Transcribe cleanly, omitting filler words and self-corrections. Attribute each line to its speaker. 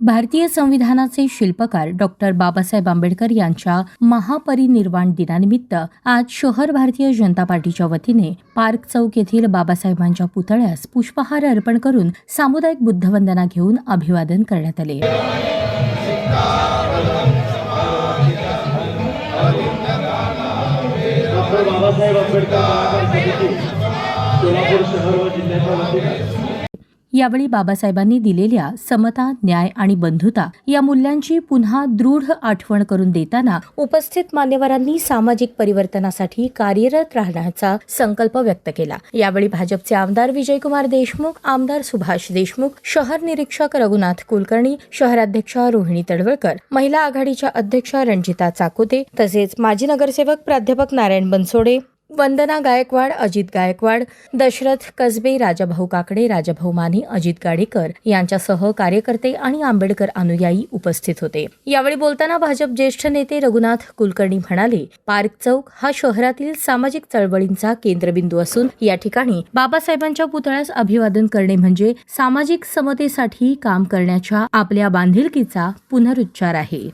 Speaker 1: भारतीय संविधानाचे शिल्पकार डॉक्टर बाबासाहेब आंबेडकर यांच्या महापरिनिर्वाण दिनानिमित्त आज शहर भारतीय जनता पार्टीच्या वतीने पार्क चौक येथील बाबासाहेबांच्या पुतळ्यास पुष्पहार अर्पण करून सामुदायिक बुद्धवंदना घेऊन अभिवादन करण्यात आले।
Speaker 2: बाबासाहेब आंबेडकर सोलापूर शहर व जिल्ह्याच्या वतीने
Speaker 1: यावेळी बाबासाहेबांनी दिलेल्या समता, न्याय आणि बंधुता या मूल्यांची पुन्हा दृढ आठवण करून देताना उपस्थित मान्यवरांनी सामाजिक परिवर्तनासाठी कार्यरत राहण्याचा संकल्प व्यक्त केला। यावेळी भाजपचे आमदार विजयकुमार देशमुख, आमदार सुभाष देशमुख, शहर निरीक्षक रघुनाथ कुलकर्णी, शहराध्यक्षा रोहिणी तडवळकर, महिला आघाडीच्या अध्यक्षा रणजिता चाकोते तसेच माजी नगरसेवक प्राध्यापक नारायण बनसोडे, वंदना गायकवाड, अजित गायकवाड, दशरथ कसबे, राजाभाऊ काकडे, राजाभाऊ माने, अजित गाडेकर यांच्यासह कार्यकर्ते आणि आंबेडकर अनुयायी उपस्थित होते। यावेळी बोलताना भाजप ज्येष्ठ नेते रघुनाथ कुलकर्णी म्हणाले, पार्क चौक हा शहरातील सामाजिक चळवळींचा केंद्रबिंदू असून या ठिकाणी बाबासाहेबांच्या पुतळ्यास अभिवादन करणे म्हणजे सामाजिक समतेसाठी काम करण्याच्या आपल्या बांधिलकीचा पुनरुच्चार आहे।